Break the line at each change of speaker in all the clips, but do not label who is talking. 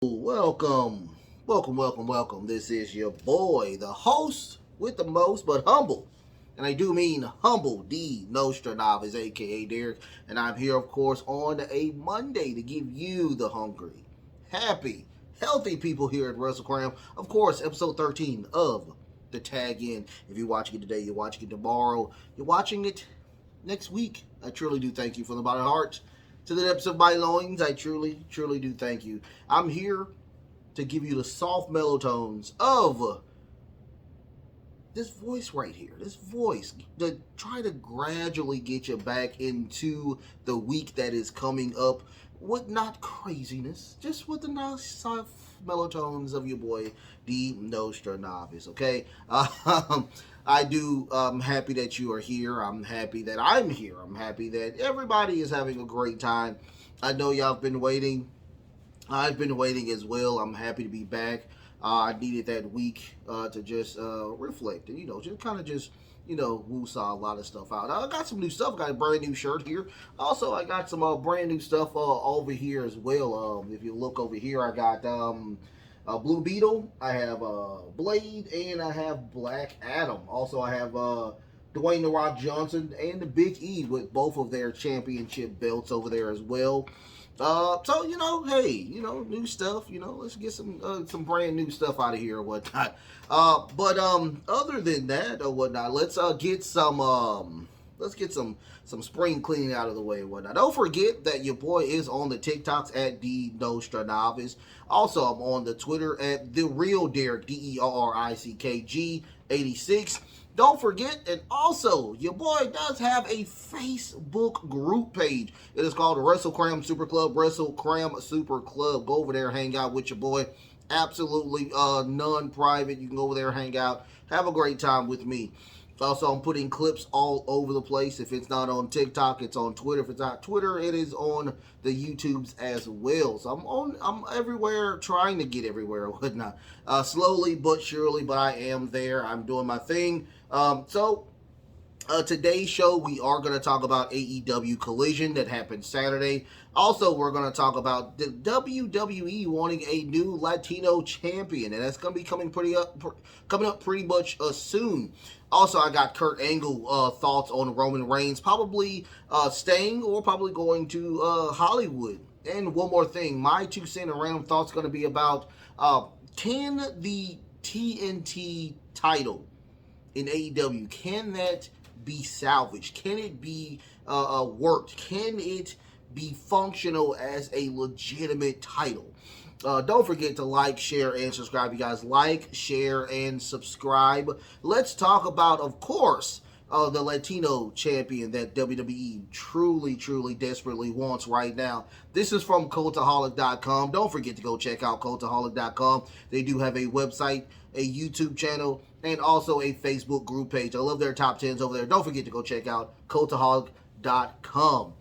Welcome. This is your boy, the host with the most, but humble. And I do mean humble, D Nostradamus, aka Derek. And I'm here, of course, on a Monday to give you the hungry, happy, healthy people here at WrestleCram. Of course, episode 13 of the Tag In. If you're watching it today, you're watching it tomorrow, you're watching it next week. I truly do thank you from the bottom of my heart. To the depths of my loins, I truly do thank you. I'm here to give you the soft mellow tones of this voice right here. This voice to try to gradually get you back into the week that is coming up with not craziness, just with the nice soft mellow tones of your boy D Nostradamus. Okay, I'm happy that you are here. I'm happy that I'm here. I'm happy that everybody is having a great time. I know y'all have been waiting. I've been waiting as well. I'm happy to be back. I needed that week to just reflect and, just kind of just, woosah a lot of stuff out. I got some new stuff. I got a brand new shirt here. Also, I got some brand new stuff over here as well. If you look over here, I got Blue Beetle, I have Blade, and I have Black Adam. Also, I have Dwayne The Rock Johnson and the Big E with both of their championship belts over there as well. So hey, new stuff. Let's get some brand new stuff out of here or whatnot. But other than that or whatnot, let's get some spring cleaning out of the way and whatnot. Don't forget that your boy is on the TikToks at D Nostradamus. Also, I'm on the Twitter at the real Derek DERRICKG 86. Don't forget, and also, your boy does have a Facebook group page. It is called WrestleCram Super Club, WrestleCram Super Club. Go over there, hang out with your boy. Absolutely non-private. You can go over there, hang out, have a great time with me. Also, I'm putting clips all over the place. If it's not on TikTok, it's on Twitter. If it's not Twitter, it is on the YouTubes as well. So I'm everywhere, trying to get everywhere or whatnot. Slowly but surely, but I am there. I'm doing my thing. Today's show, we are going to talk about AEW Collision that happened Saturday. Also, we're going to talk about the WWE wanting a new Latino champion, and that's going to be coming up pretty much soon. Also, I got Kurt Angle thoughts on Roman Reigns, probably staying or probably going to Hollywood. And one more thing, my 2 cent and random thoughts going to be about can the TNT title in AEW, can that be salvaged? Can it be worked? Can it be functional as a legitimate title? Don't forget to like, share, and subscribe. You guys like, share, and subscribe. Let's talk about, of course, the Latino champion that WWE truly, desperately wants right now. This is from Cultaholic.com. Don't forget to go check out Cultaholic.com. They do have a website, a YouTube channel, and also a Facebook group page. I love their top 10s over there. Don't forget to go check out Cultaholic.com.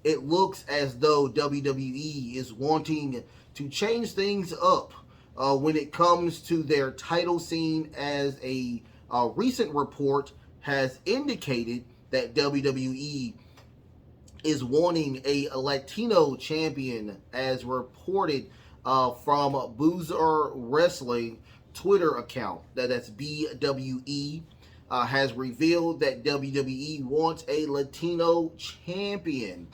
It looks as though WWE is wanting to change things up when it comes to their title scene, as a recent report has indicated that WWE is wanting a Latino champion, as reported from Boozer Wrestling Twitter account. That's BWE. Has revealed that WWE wants a Latino champion.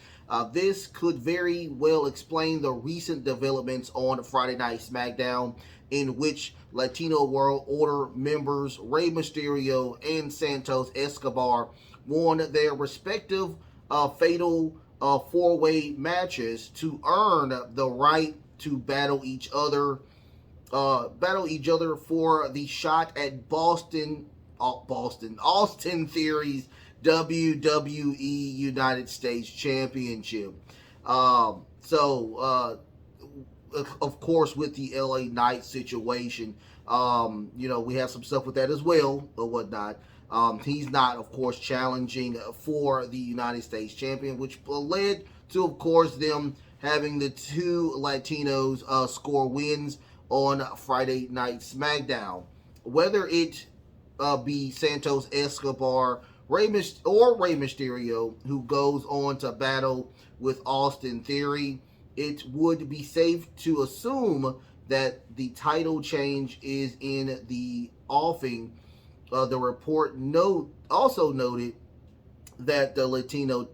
This could very well explain the recent developments on Friday Night SmackDown, in which Latino World Order members Rey Mysterio and Santos Escobar won their respective fatal four-way matches to earn the right to battle each other for the shot at Austin Theory's WWE United States Championship. Of course, with the LA Knight situation, we have some stuff with that as well or whatnot. He's not, of course, challenging for the United States champion, which led to, of course, them having the two Latinos score wins on Friday Night SmackDown. Whether it be Santos Escobar Rey Mysterio, who goes on to battle with Austin Theory, it would be safe to assume that the title change is in the offing. The report also noted that the Latino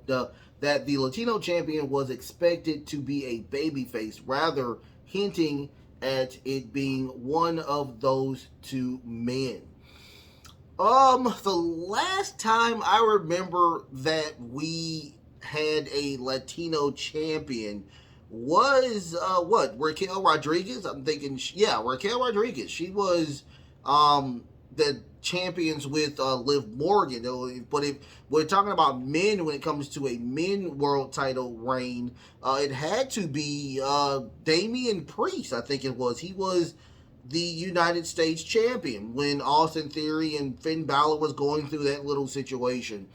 champion was expected to be a babyface, rather hinting at it being one of those two men. The last time I remember that we had a Latino champion was Raquel Rodriguez. I'm thinking, yeah, Raquel Rodriguez. She was the champions with Liv Morgan. But if we're talking about men, when it comes to a men world title reign, it had to be Damian Priest. I think it was. He was the United States champion when Austin Theory and Finn Balor was going through that little situation.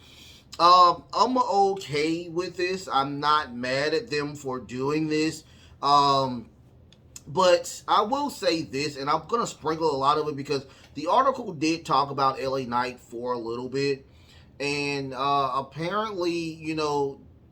I'm okay with this. I'm not mad at them for doing this. But I will say this, and I'm going to sprinkle a lot of it because the article did talk about LA Knight for a little bit. And apparently,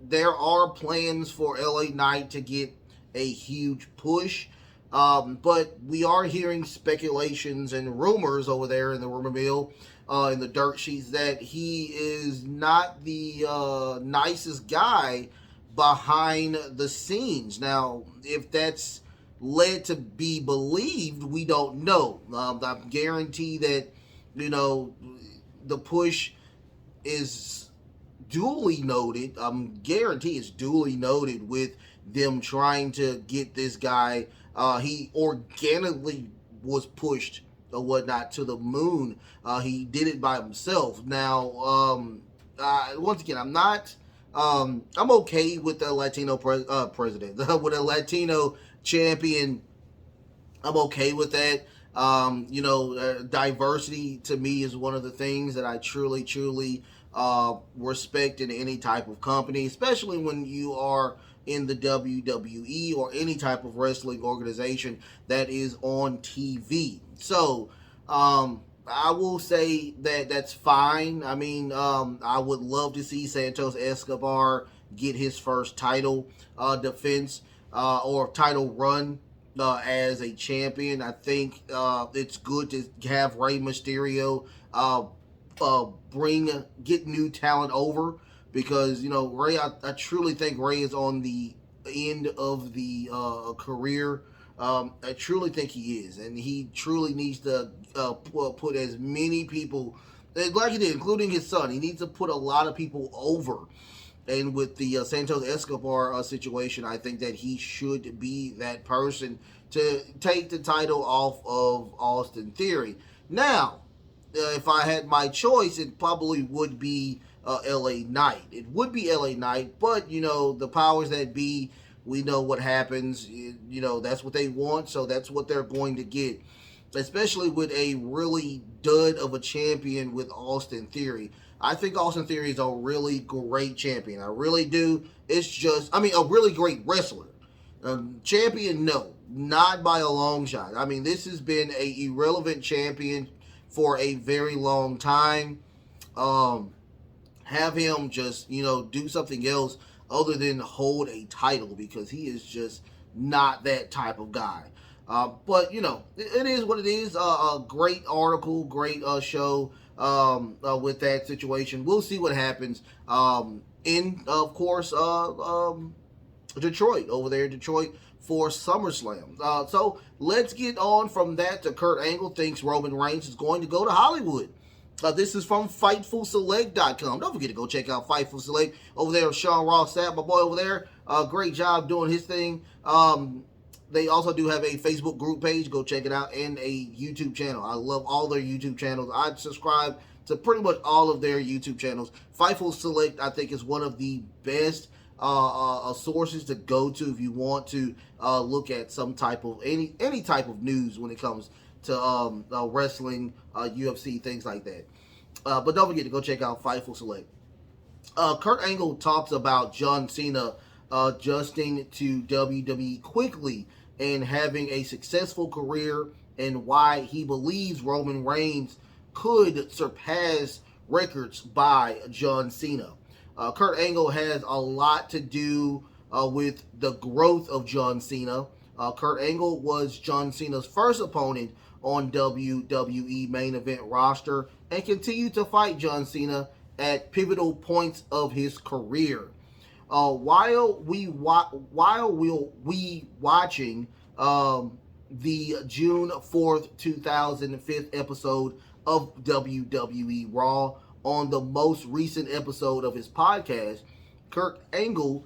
there are plans for LA Knight to get a huge push. But we are hearing speculations and rumors over there in the rumor mill, in the dirt sheets, that he is not the nicest guy behind the scenes. Now, if that's led to be believed, we don't know. I guarantee that, the push is duly noted. Guarantee it's duly noted with them trying to get this guy. He organically was pushed or whatnot to the moon. He did it by himself. Now, once again, I'm not. I'm okay with the Latino president, with a Latino champion. I'm okay with that. Diversity to me is one of the things that I truly, truly respect in any type of company, especially when you are in the WWE or any type of wrestling organization that is on TV. So, I will say that that's fine. I mean, I would love to see Santos Escobar get his first title defense or title run as a champion. I think it's good to have Rey Mysterio get new talent over, because Rey, I truly think Rey is on the end of the career. I truly think he is, and he truly needs to put as many people, like he did, including his son. He needs to put a lot of people over. And with the Santos Escobar situation, I think that he should be that person to take the title off of Austin Theory. Now, if I had my choice, it probably would be LA Knight. It would be LA Knight, but the powers that be, we know what happens. That's what they want, so that's what they're going to get. Especially with a really dud of a champion with Austin Theory. I think Austin Theory is a really great champion. I really do. It's just, a really great wrestler. Champion, no. Not by a long shot. This has been a irrelevant champion for a very long time. Have him just, do something else other than hold a title, because he is just not that type of guy. But, it is what it is. A great article, great show with that situation. We'll see what happens in, of course, Detroit, over there in Detroit for SummerSlam. So let's get on from that to Kurt Angle thinks Roman Reigns is going to go to Hollywood. This is from FightfulSelect.com. Don't forget to go check out Fightful Select over there. Sean Ross Sapp, my boy over there. Great job doing his thing. They also do have a Facebook group page. Go check it out. And a YouTube channel. I love all their YouTube channels. I subscribe to pretty much all of their YouTube channels. Fightful Select, I think, is one of the best sources to go to if you want to look at some type of any type of news when it comes to wrestling, UFC, things like that. But don't forget to go check out Fightful Select. Kurt Angle talks about John Cena adjusting to WWE quickly and having a successful career, and why he believes Roman Reigns could surpass records by John Cena. Kurt Angle has a lot to do with the growth of John Cena. Kurt Angle was John Cena's first opponent on WWE main event roster and continued to fight John Cena at pivotal points of his career. While we watching the June 4th, 2005 episode of WWE Raw, on the most recent episode of his podcast, Kurt Angle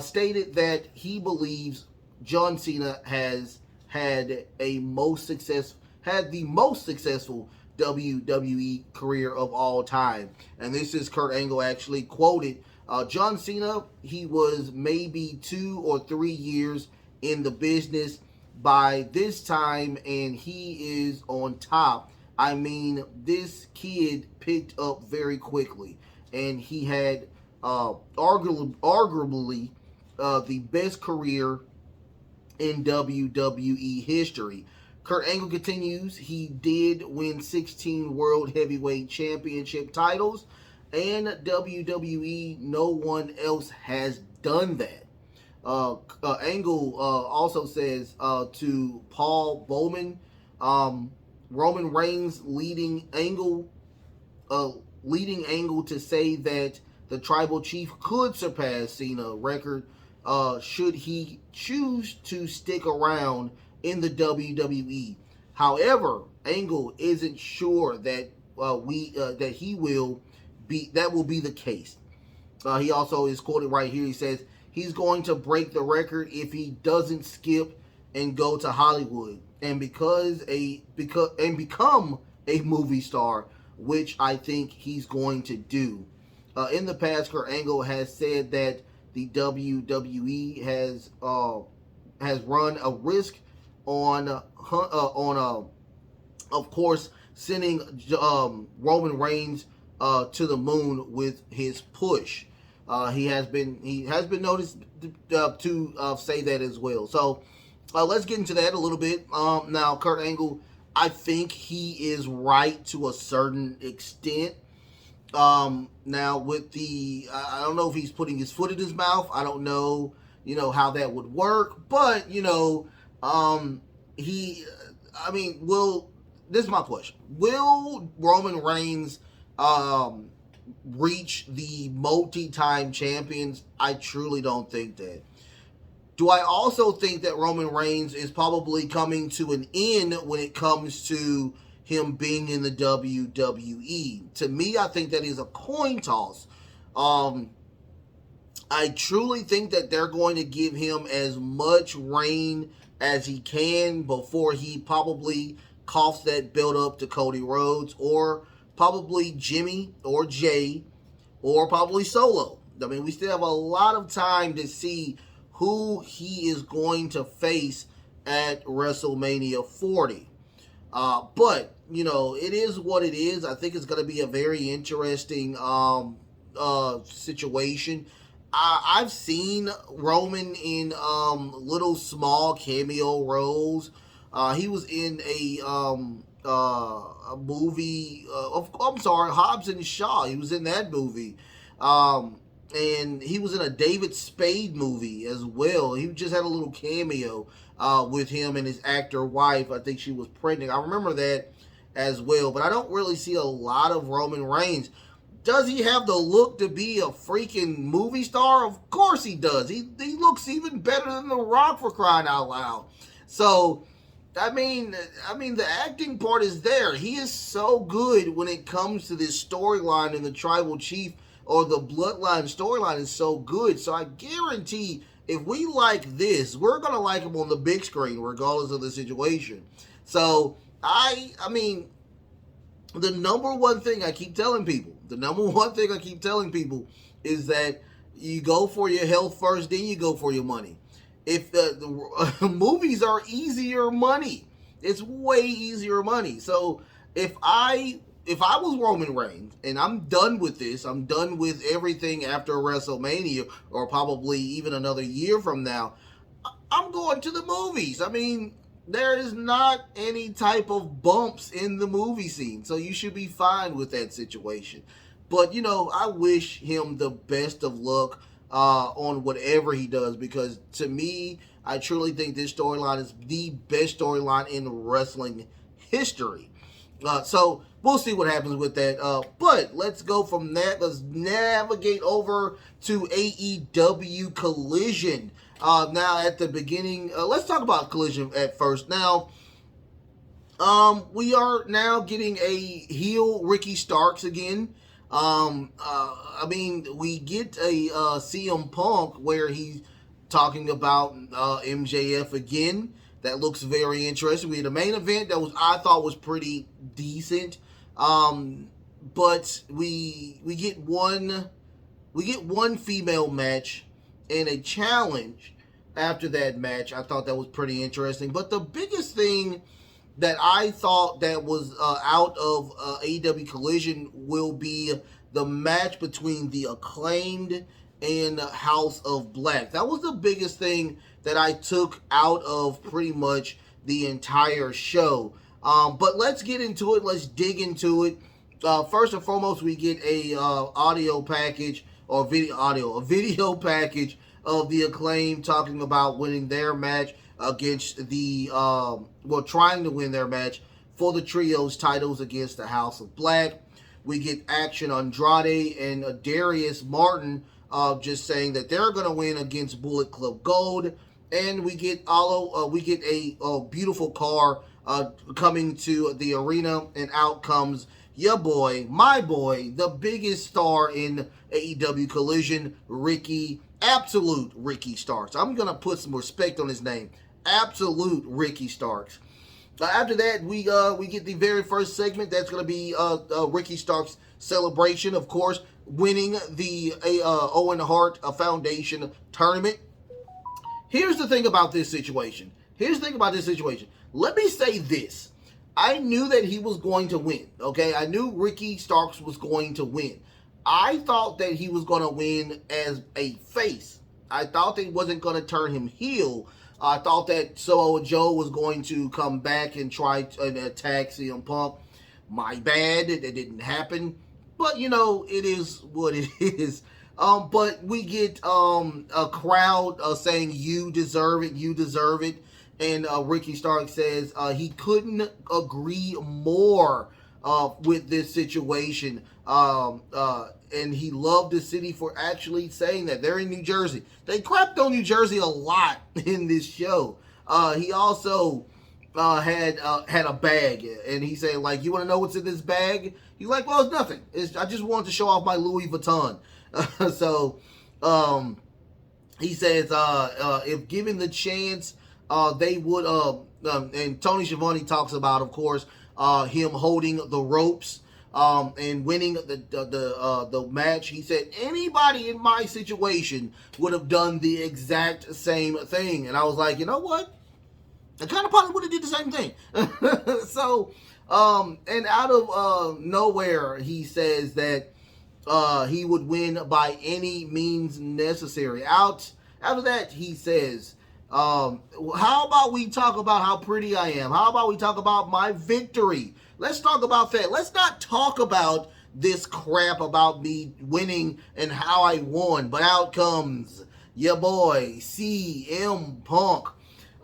stated that he believes John Cena has had the most successful WWE career of all time. And this is Kurt Angle actually quoted. John Cena, he was maybe 2 or 3 years in the business by this time, and he is on top. I mean, this kid picked up very quickly, and he had arguably the best career in WWE history. Kurt Angle continues, he did win 16 World Heavyweight Championship titles, and WWE, no one else has done that. Angle also says to Paul Bowman, Roman Reigns leading Angle to say that the Tribal Chief could surpass Cena record should he choose to stick around in the WWE. However, Angle isn't sure that that will be the case. He also is quoted right here. He says he's going to break the record if he doesn't skip and go to Hollywood and become a movie star, which I think he's going to do. In the past, Kurt Angle has said that the WWE has run a risk on of course, sending Roman Reigns to the moon with his push. He has been noticed to say that as well. So let's get into that a little bit. Now, Kurt Angle, I think he is right to a certain extent. Now with I don't know if he's putting his foot in his mouth. I don't know, how that would work. But this is my question: will Roman Reigns reach the multi-time champions? I truly don't think that. Do I also think that Roman Reigns is probably coming to an end when it comes to him being in the WWE? To me, I think that is a coin toss. I truly think that they're going to give him as much reign as he can before he probably coughs that belt up to Cody Rhodes, or probably Jimmy or Jay, or probably Solo. I mean, we still have a lot of time to see who he is going to face at WrestleMania 40. But, it is what it is. I think it's going to be a very interesting situation. I've seen Roman in little small cameo roles. He was in a movie. I'm sorry, Hobbs and Shaw. He was in that movie. And he was in a David Spade movie as well. He just had a little cameo with him and his actor wife. I think she was pregnant. I remember that as well. But I don't really see a lot of Roman Reigns. Does he have the look to be a freaking movie star? Of course he does. He looks even better than The Rock, for crying out loud. So, I mean, the acting part is there. He is so good when it comes to this storyline, and the Tribal Chief or the Bloodline storyline is so good. So I guarantee if we like this, we're going to like him on the big screen, regardless of the situation. So, I mean, the number one thing I keep telling people is that you go for your health first, then you go for your money. If the movies are easier money, it's way easier money. So if I was Roman Reigns and I'm done with this, I'm done with everything after WrestleMania, or probably even another year from now, I'm going to the movies. I mean, there is not any type of bumps in the movie scene, so you should be fine with that situation. But, I wish him the best of luck. on whatever he does, because to me, I truly think this storyline is the best storyline in wrestling history. So we'll see what happens with that. But let's go from that. Let's navigate over to AEW Collision. Now at the beginning, let's talk about Collision at first. Now, we are now getting a heel Ricky Starks again. I mean, we get a CM Punk where he's talking about MJF again. That looks very interesting. We had a main event that I thought was pretty decent. But we get one female match and a challenge after that match. I thought that was pretty interesting. But the biggest thing that I thought that was out of AEW Collision will be the match between the Acclaimed and House of Black. That was the biggest thing that I took out of pretty much the entire show. But let's get into it. Let's dig into it. First and foremost, we get a audio package or a video package of the Acclaim talking about winning their match against the trying to win their match for the trios titles against the House of Black. We get Action Andrade and Darius Martin just saying that they're going to win against Bullet Club Gold, and we get a beautiful car coming to the arena, and out comes your boy, my boy, the biggest star in AEW Collision, Absolute Ricky Starks. I'm going to put some respect on his name. Absolute Ricky Starks. After that, we get the very first segment. That's going to be Ricky Starks' celebration, of course, winning the Owen Hart Foundation tournament. Here's the thing about this situation. Let me say this. I knew that he was going to win, okay? I knew Ricky Starks was going to win. I thought that he was going to win as a face. I thought that he wasn't going to turn him heel. I thought that Samoa Joe was going to come back and try to attack CM Punk. My bad, it didn't happen. But, it is what it is. But we get a crowd saying, you deserve it. And Ricky Starks says he couldn't agree more with this situation. And he loved the city for actually saying that. They're in New Jersey. They crapped on New Jersey a lot in this show. He also had a bag, and he said, like, you want to know what's in this bag? He's like, well, it's nothing. I just wanted to show off my Louis Vuitton. So he says, if given the chance, they would. And Tony Schiavone talks about, of course, him holding the ropes. And winning the match. He said anybody in my situation would have done the exact same thing, and I was like, you know what? I kind of probably would have did the same thing. So, and out of nowhere, he says that he would win by any means necessary. After that, he says, how about we talk about how pretty I am? How about we talk about my victory? Let's talk about that. Let's not talk about this crap about me winning and how I won. But out comes your boy, CM Punk.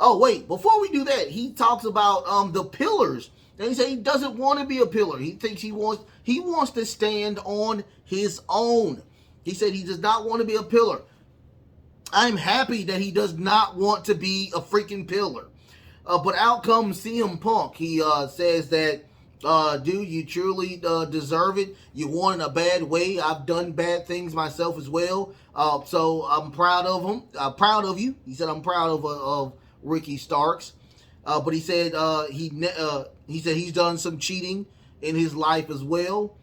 Oh, wait. Before we do that, he talks about the pillars. And he said he doesn't want to be a pillar. He thinks he wants to stand on his own. He said he does not want to be a pillar. I'm happy that he does not want to be a freaking pillar. But out comes CM Punk. He says that, dude, you truly deserve it. You won in a bad way. I've done bad things myself as well. So I'm proud of him. Proud of you. He said I'm proud of Ricky Starks. But he said he said he's done some cheating in his life as well.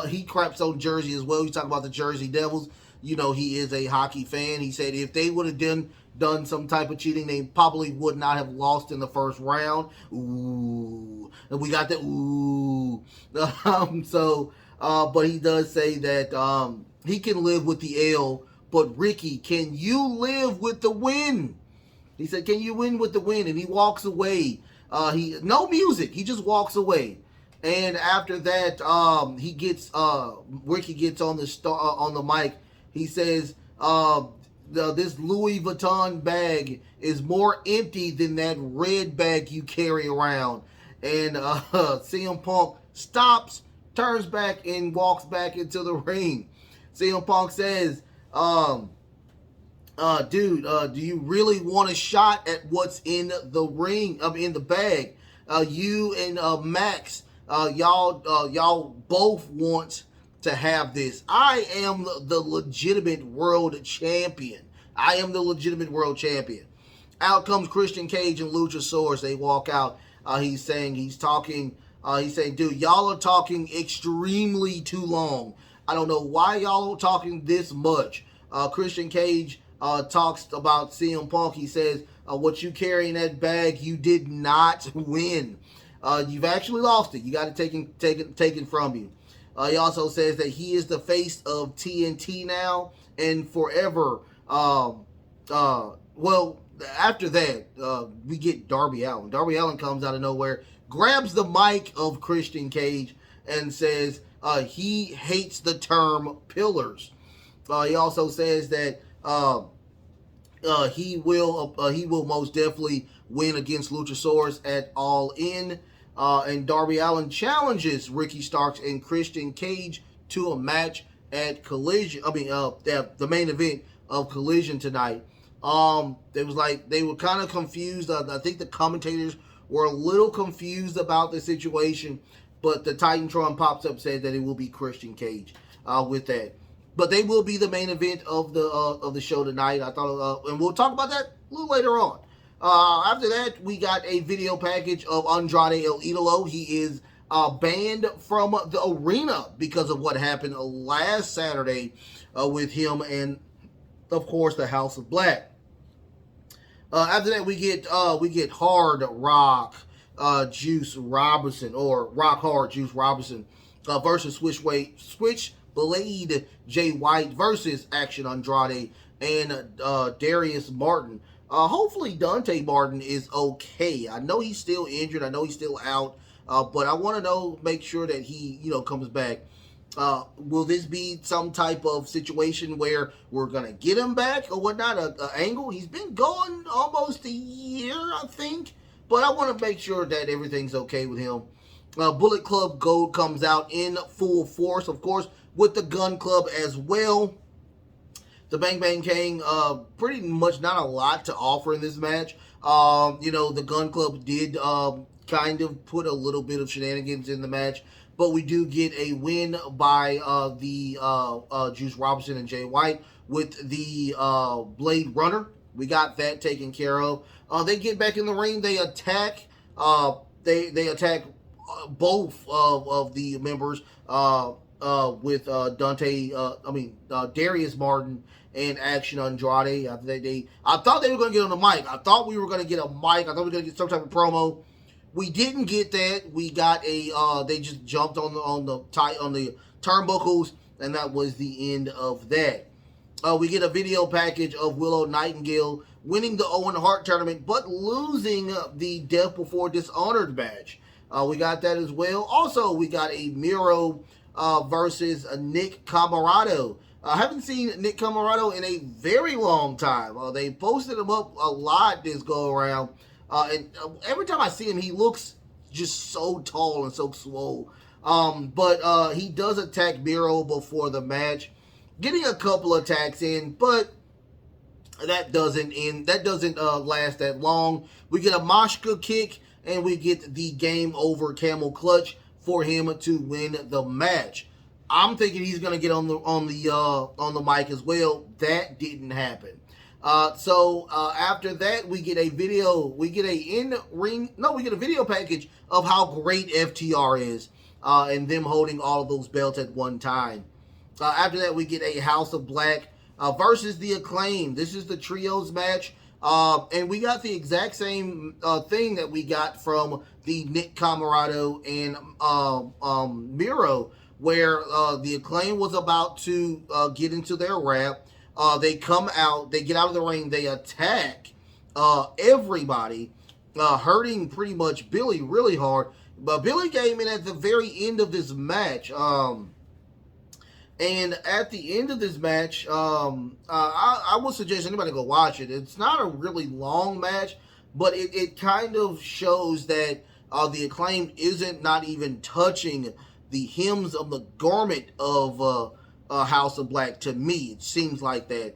He craps on Jersey as well. He's talking about the Jersey Devils. He is a hockey fan. He said if they would have done some type of cheating, they probably would not have lost in the first round. Ooh. And we got that. Ooh. But he does say that he can live with the L, but Ricky, can you live with the win? He said, can you win with the win? And he walks away. No music. He just walks away. And after that, Ricky gets on the mic. He says, This Louis Vuitton bag is more empty than that red bag you carry around. And CM Punk stops, turns back, and walks back into the ring. CM Punk says, dude, do you really want a shot at what's in the ring? In the bag. You and Max, y'all both want to have this. I am the legitimate world champion. I am the legitimate world champion. Out comes Christian Cage and Luchasaurus. They walk out. He's saying, dude, y'all are talking extremely too long. I don't know why y'all are talking this much. Christian Cage talks about CM Punk. He says, what you carry in that bag, you did not win. You've actually lost it. You got it taken from you. He also says that he is the face of TNT now and forever. Well, after that, we get Darby Allin. Darby Allin comes out of nowhere, grabs the mic of Christian Cage, and says he hates the term pillars. He also says that he will most definitely win against Luchasaurus at All In. And Darby Allin challenges Ricky Starks and Christian Cage to a match at Collision. The main event of Collision tonight. They were kind of confused. I think the commentators were a little confused about the situation, but the Titantron pops up, said that it will be Christian Cage with that. But they will be the main event of the show tonight. I thought, and we'll talk about that a little later on. After that, we got a video package of Andrade El Idolo. He is banned from the arena because of what happened last Saturday with him and, of course, the House of Black. After that, we get Hard Rock Juice Robinson, or Rock Hard Juice Robinson versus Switchblade Jay White versus Action Andrade and Darius Martin. Hopefully Dante Martin is okay. I know he's still injured. I know he's still out. But I want to make sure that he, comes back. Will this be some type of situation where we're going to get him back or whatnot? An angle? He's been going almost a year, I think. But I want to make sure that everything's okay with him. Bullet Club Gold comes out in full force, of course, with the Gun Club as well. The Bang Bang Gang, pretty much not a lot to offer in this match. The Gun Club did kind of put a little bit of shenanigans in the match, but we do get a win by the Juice Robinson and Jay White with the Blade Runner. We got that taken care of. They get back in the ring. They attack. They attack both of the members with Darius Martin and Action Andrade. I thought they were going to get on the mic. I thought we were going to get a mic. I thought we were going to get some type of promo. We didn't get that. We got they just jumped on the turnbuckles, and that was the end of that. We get a video package of Willow Nightingale winning the Owen Hart tournament, but losing the Death Before Dishonored match. We got that as well. Also, we got a Miro versus Nick Camarado. I haven't seen Nick Camarado in a very long time. They posted him up a lot this go around. And every time I see him, he looks just so tall and so swole. But he does attack Miro before the match, getting a couple attacks in, but that doesn't last that long. We get a Mashka kick, and we get the game over camel clutch for him to win the match. I'm thinking he's going to get on the mic as well. That didn't happen. So after that, we get a video package of how great FTR is, and them holding all of those belts at one time. After that, we get a House of Black versus the Acclaim. This is the trios match, and we got the exact same thing that we got from the Nick Camarado and Miro, where the Acclaim was about to get into their rap. They come out, they get out of the ring, they attack everybody, hurting pretty much Billy really hard. But Billy came in at the very end of this match. And at the end of this match, I would suggest anybody go watch it. It's not a really long match, but it kind of shows that the Acclaim isn't not even touching the hems of the garment of House of Black. To me, it seems like that.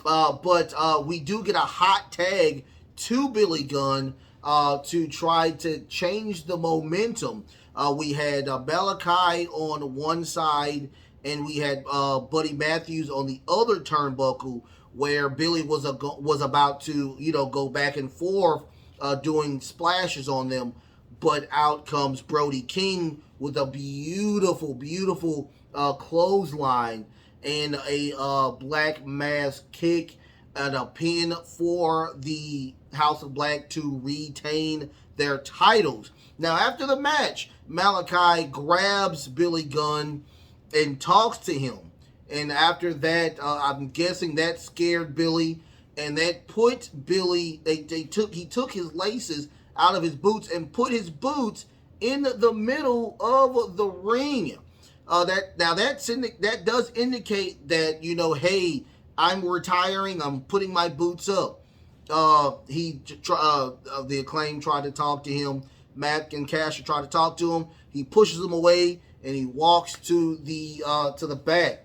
But we do get a hot tag to Billy Gunn to try to change the momentum. We had Malachi on one side, and we had Buddy Matthews on the other turnbuckle, where Billy was about to go back and forth doing splashes on them, but out comes Brody King with a beautiful clothesline and a black mass kick and a pin for the House of Black to retain their titles. Now, after the match, Malachi grabs Billy Gunn and talks to him. And after that, I'm guessing that scared Billy, and that put Billy. He took his laces out of his boots and put his boots in the middle of the ring. That does indicate that hey, I'm retiring. I'm putting my boots up. The Acclaim tried to talk to him. Matt and Caster tried to talk to him. He pushes him away and he walks to the back.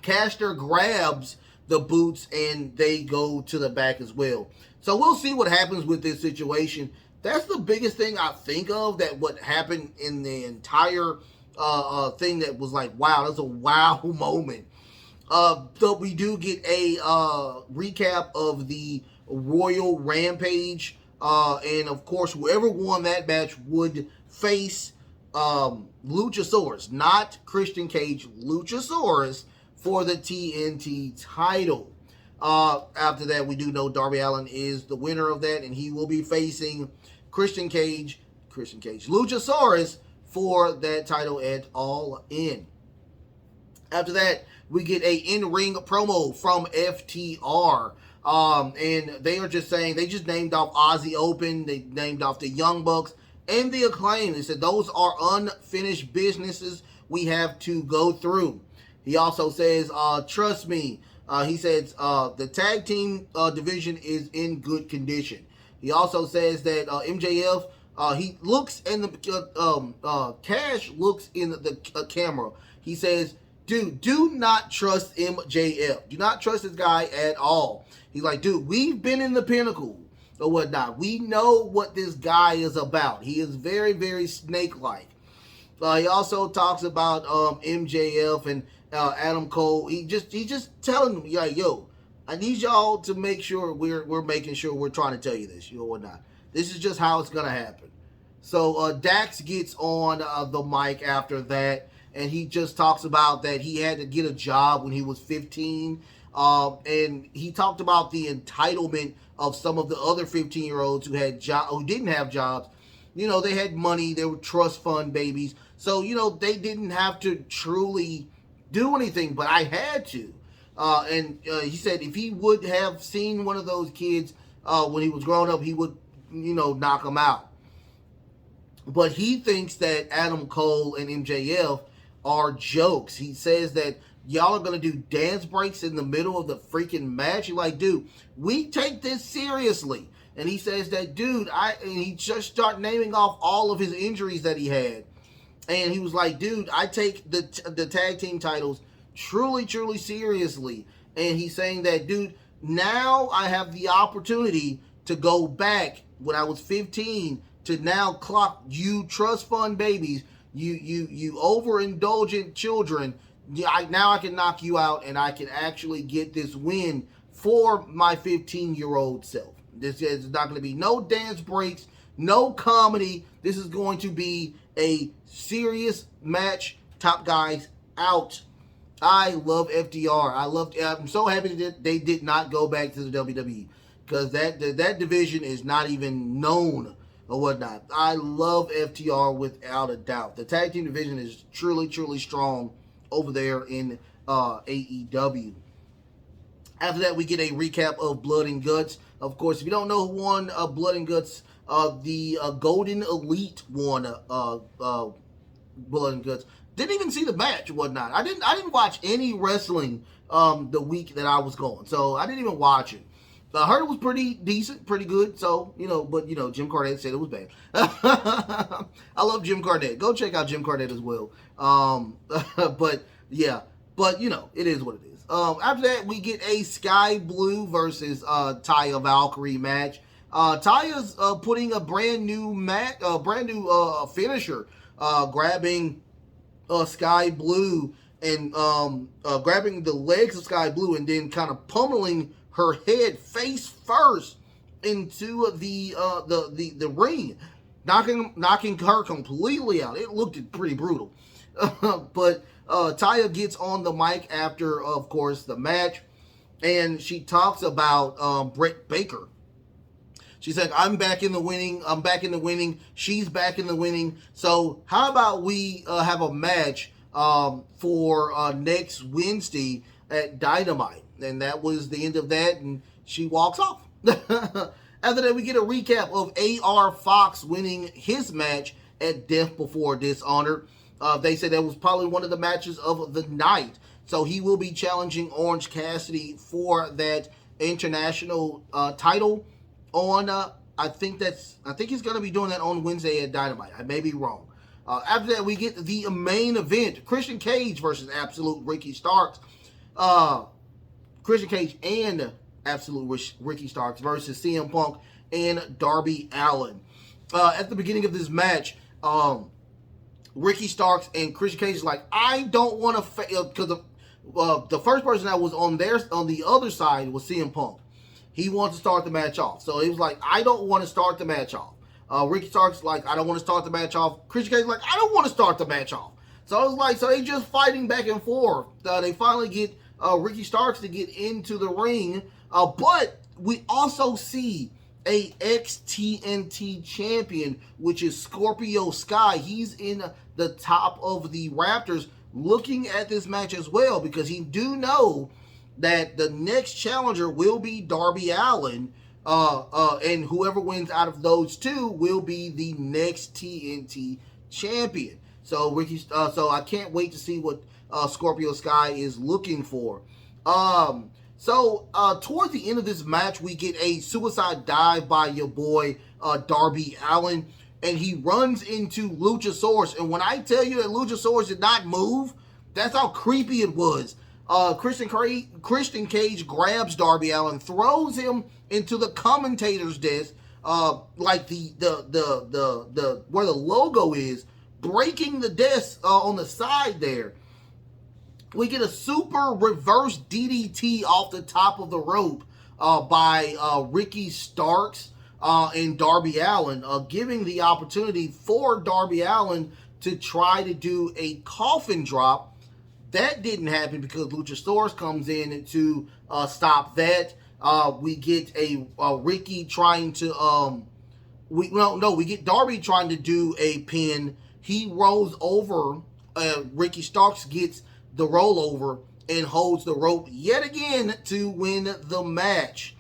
Caster grabs the boots and they go to the back as well. So we'll see what happens with this situation. That's the biggest thing I think of, that what happened in the entire thing that was like, wow, that's a wow moment. So we do get a recap of the Royal Rampage. And of course, whoever won that match would face Luchasaurus, not Christian Cage, Luchasaurus, for the TNT title. After that, we do know Darby Allin is the winner of that, and he will be facing Christian Cage, Luchasaurus, for that title at All In. After that, we get a in-ring promo from FTR. And they are just saying, they just named off Aussie Open, they named off the Young Bucks and the Acclaim. They said those are unfinished businesses we have to go through. He also says, trust me. He says the tag team division is in good condition. He also says that MJF, he looks in the Cash looks in the camera. He says, dude, do not trust MJF. Do not trust this guy at all. He's like, dude, we've been in the Pinnacle or whatnot. We know what this guy is about. He is very, very snake-like. He also talks about MJF and Adam Cole. He's just telling them, like, yo, I need y'all to make sure we're making sure we're trying to tell you this, whatnot. This is just how it's gonna happen. So Dax gets on the mic after that, and he just talks about that he had to get a job when he was 15. And he talked about the entitlement of some of the other 15-year-olds who didn't have jobs. They had money. They were trust fund babies. So, they didn't have to truly do anything, but I had to. And he said if he would have seen one of those kids when he was growing up, he would, knock him out. But he thinks that Adam Cole and MJF are jokes. He says that y'all are going to do dance breaks in the middle of the freaking match. You're like, dude, we take this seriously. And he says that, dude, and he just start naming off all of his injuries that he had. And he was like, dude, I take the tag team titles truly, truly seriously. And he's saying that, dude, now I have the opportunity to go back when I was 15 to now clock you trust fund babies, you overindulgent children. Now I can knock you out, and I can actually get this win for my 15-year-old self. This is not going to be no dance breaks, no comedy. This is going to be a serious match. Top guys out. I love FDR. I'm so happy that they did not go back to the WWE, because that division is not even known or whatnot. I love FTR without a doubt. The tag team division is truly, truly strong over there in AEW. After that, we get a recap of Blood and Guts. Of course, if you don't know who won Blood and Guts, the Golden Elite won Blood and Guts. Didn't even see the match and whatnot. I didn't watch any wrestling the week that I was going, so I didn't even watch it. I heard it was pretty decent, pretty good. So, but Jim Cornette said it was bad. I love Jim Cornette. Go check out Jim Cornette as well. But yeah, it is what it is. After that, we get a Sky Blue versus Taya Valkyrie match. Taya's putting a brand new finisher, grabbing Sky Blue and grabbing the legs of Sky Blue and then kind of pummeling her head face first into the ring, knocking her completely out. It looked pretty brutal. But Taya gets on the mic after, of course, the match, and she talks about Britt Baker. She's like, I'm back in the winning. I'm back in the winning. She's back in the winning. So how about we have a match for next Wednesday at Dynamite? And that was the end of that, and she walks off. After that, we get a recap of AR Fox winning his match at Death Before Dishonor. They said that was probably one of the matches of the night. So he will be challenging Orange Cassidy for that international title on, I think he's going to be doing that on Wednesday at Dynamite. I may be wrong. After that, we get the main event, Christian Cage versus Absolute Ricky Starks. Christian Cage and Absolute Ricky Starks versus CM Punk and Darby Allin. At the beginning of this match, Ricky Starks and Christian Cage is like, I don't want to because the first person that was on the other side was CM Punk. He wants to start the match off. So he was like, I don't want to start the match off. Ricky Starks like, I don't want to start the match off. Christian Cage like, I don't want to start the match off. So I was like, so they just fighting back and forth. They finally get Ricky Starks to get into the ring. But we also see a ex-TNT champion, which is Scorpio Sky. He's in the top of the Raptors looking at this match as well, because he do know that the next challenger will be Darby Allin, and whoever wins out of those two will be the next TNT champion. So so I can't wait to see what Scorpio Sky is looking for. So towards the end of this match, we get a suicide dive by your boy Darby Allin, and he runs into Luchasaurus. And when I tell you that Luchasaurus did not move, that's how creepy it was. Christian Cage grabs Darby Allin, throws him into the commentator's desk, like the where the logo is, breaking the desk on the side there. We get a super reverse DDT off the top of the rope by Ricky Starks and Darby Allin, giving the opportunity for Darby Allin to try to do a coffin drop. That didn't happen because Luchasaurus comes in to stop that. We get a Ricky trying to we get Darby trying to do a pin. He rolls over. Ricky Starks gets the rollover and holds the rope yet again to win the match.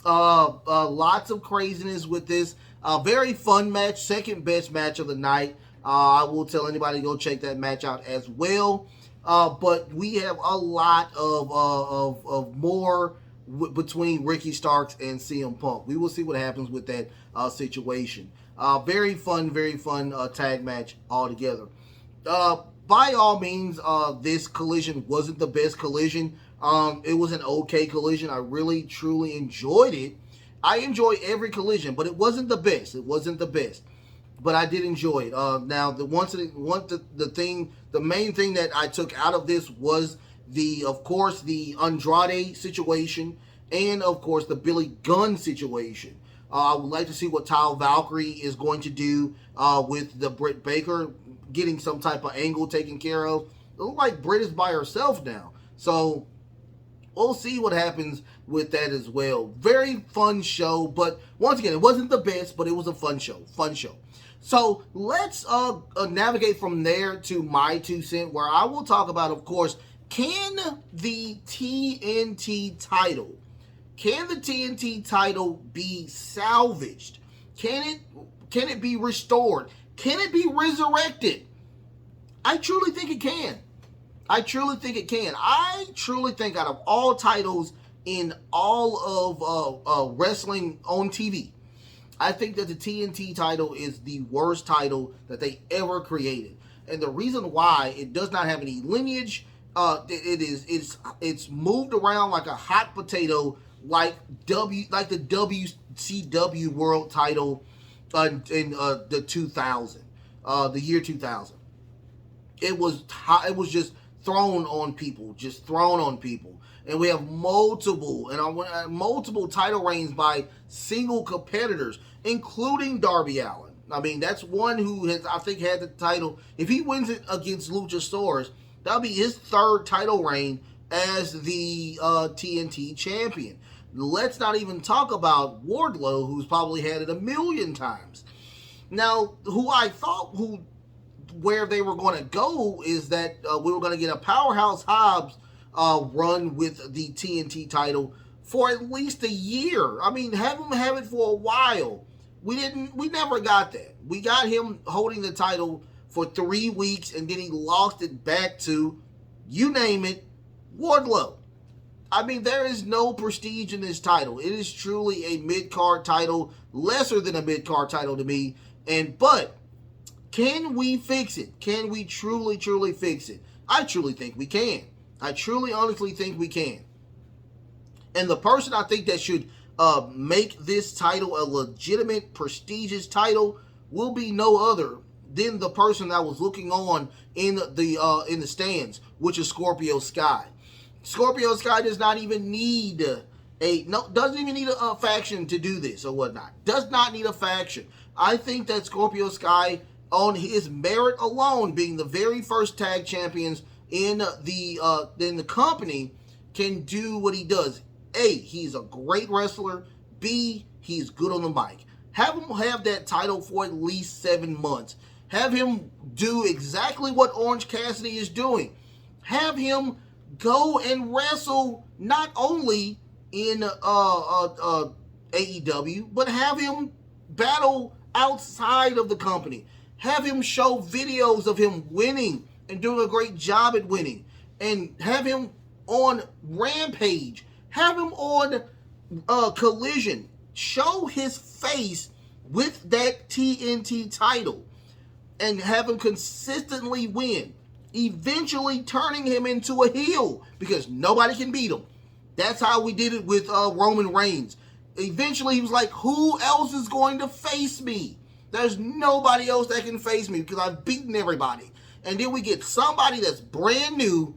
Lots of craziness with this. Very fun match. Second best match of the night. I will tell anybody to go check that match out as well. But we have a lot of more between Ricky Starks and CM Punk. We will see what happens with that situation. Very fun tag match altogether. By all means, this collision wasn't the best collision. It was an okay collision. I really, truly enjoyed it. I enjoy every collision, but it wasn't the best. But I did enjoy it. Now, the main thing that I took out of this was of course, the Andrade situation, and of course, the Billy Gunn situation. I would like to see what Taya Valkyrie is going to do with the Britt Baker, getting some type of angle taken care of. It looks like Britt is by herself now. So we'll see what happens with that as well. Very fun show, but once again, it wasn't the best, but it was a fun show. So let's navigate from there to my 2 cents, where I will talk about, of course, can the TNT title be salvaged? Can it be restored? Can it be resurrected? I truly think it can. I truly think it can. I truly think out of all titles in all of wrestling on TV, I think that the TNT title is the worst title that they ever created. And the reason why it does not have any lineage, it's moved around like a hot potato, like the WCW World Title in the 2000, the year 2000. It was just thrown on people, and we have multiple title reigns by single competitors, including Darby Allin. I mean, that's one who has, I think, had the title. If he wins it against Luchasaurus, that'll be his third title reign as the TNT champion. Let's not even talk about Wardlow, who's probably had it a million times. Now, where they were going to go is that we were going to get a Powerhouse Hobbs run with the TNT title for at least a year. I mean, have him have it for a while. We never got that. We got him holding the title for 3 weeks, and then he lost it back to, you name it, Wardlow. I mean, there is no prestige in this title. It is truly a mid-card title, lesser than a mid-card title to me. But can we fix it? Can we truly fix it? I truly think we can. I truly, honestly think we can. And the person I think that should make this title a legitimate, prestigious title will be no other than the person that was looking on in the stands, which is Scorpio Sky. Scorpio Sky does not even need doesn't even need a faction to do this or whatnot. Does not need a faction. I think that Scorpio Sky, on his merit alone, being the very first tag champions in the company, can do what he does. A, he's a great wrestler. B, he's good on the mic. Have him have that title for at least 7 months. Have him do exactly what Orange Cassidy is doing. Have him go and wrestle not only in AEW, but have him battle outside of the company. Have him show videos of him winning and doing a great job at winning. And have him on Rampage. Have him on Collision. Show his face with that TNT title. And have him consistently win. Eventually turning him into a heel. Because nobody can beat him. That's how we did it with Roman Reigns. Eventually he was like, who else is going to face me? There's nobody else that can face me because I've beaten everybody. And then we get somebody that's brand new.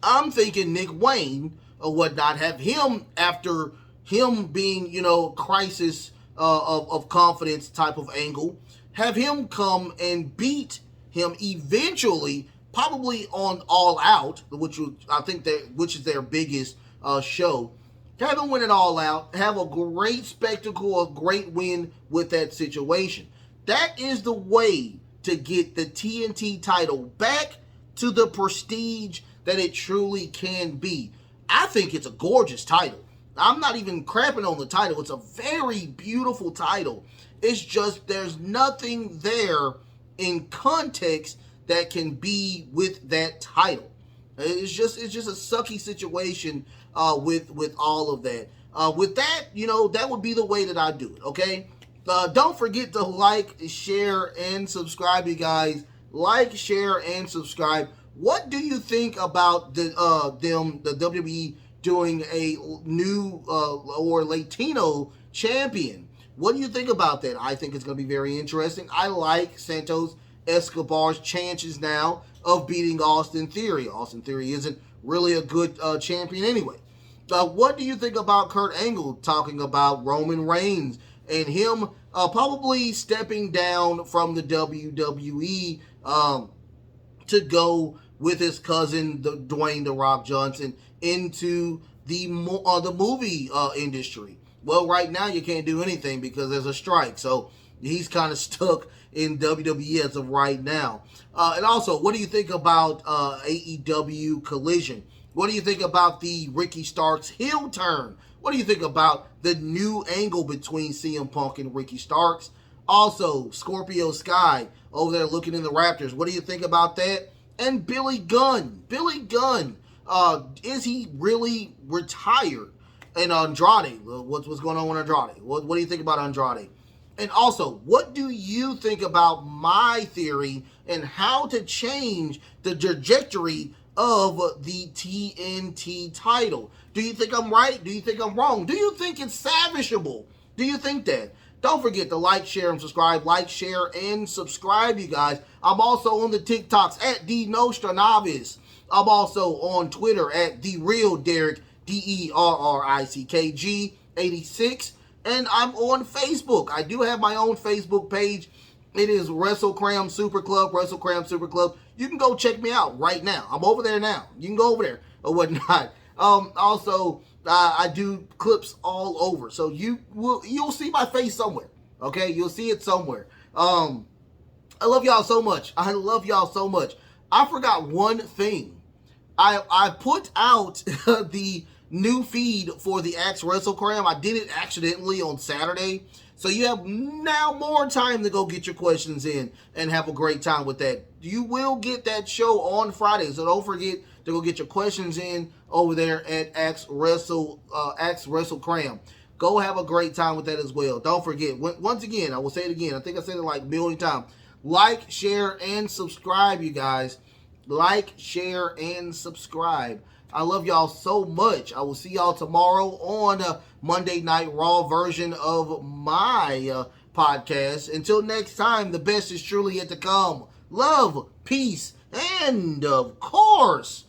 I'm thinking Nick Wayne or whatnot. Have him, after him being, crisis of confidence type of angle, have him come and beat him eventually, probably on All Out, which is their biggest show. Have him win it all out. Have a great spectacle, a great win with that situation. That is the way to get the TNT title back to the prestige that it truly can be. I think it's a gorgeous title. I'm not even crapping on the title. It's a very beautiful title. It's just there's nothing there in context that can be with that title. It's just a sucky situation with all of that. With that, that would be the way that I do it, okay? Don't forget to like, share, and subscribe, you guys. Like, share, and subscribe. What do you think about the WWE doing a new or Latino champion? What do you think about that? I think it's going to be very interesting. I like Santos Escobar's chances now of beating Austin Theory. Austin Theory isn't really a good champion anyway. What do you think about Kurt Angle talking about Roman Reigns and him probably stepping down from the WWE to go with his cousin, Dwayne "The Rock" Johnson, into the movie industry? Well, right now you can't do anything because there's a strike, so he's kind of stuck in WWE as of right now. And also, what do you think about AEW Collision? What do you think about the Ricky Starks heel turn? What do you think about the new angle between CM Punk and Ricky Starks? Also, Scorpio Sky over there looking in the Raptors. What do you think about that? And Billy Gunn. Billy Gunn. Is he really retired? And Andrade. What's going on with Andrade? What do you think about Andrade? And also, what do you think about my theory and how to change the trajectory of the TNT title? Do you think I'm right? Do you think I'm wrong? Do you think it's savageable? Do you think that? Don't forget to like, share, and subscribe. Like, share, and subscribe, you guys. I'm also on the TikToks at DNostranavis. I'm also on Twitter at TheRealDerrick, DERRICKG86. And I'm on Facebook. I do have my own Facebook page. It is WrestleCram Super Club, WrestleCram Super Club. You can go check me out right now. I'm over there now. You can go over there or whatnot. Also, I do clips all over, so you'll see my face somewhere. Okay, you'll see it somewhere. I love y'all so much. I love y'all so much. I forgot one thing. I put out the new feed for the Axe WrestleCram. I did it accidentally on Saturday. So you have now more time to go get your questions in and have a great time with that. You will get that show on Friday. So don't forget to go get your questions in over there at Axe WrestleCram. Go have a great time with that as well. Don't forget, once again, I will say it again. I think I said it like a million times. Like, share, and subscribe, you guys. Like, share, and subscribe. I love y'all so much. I will see y'all tomorrow on Monday Night Raw version of my podcast. Until next time, the best is truly yet to come. Love, peace, and of course,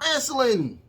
wrestling.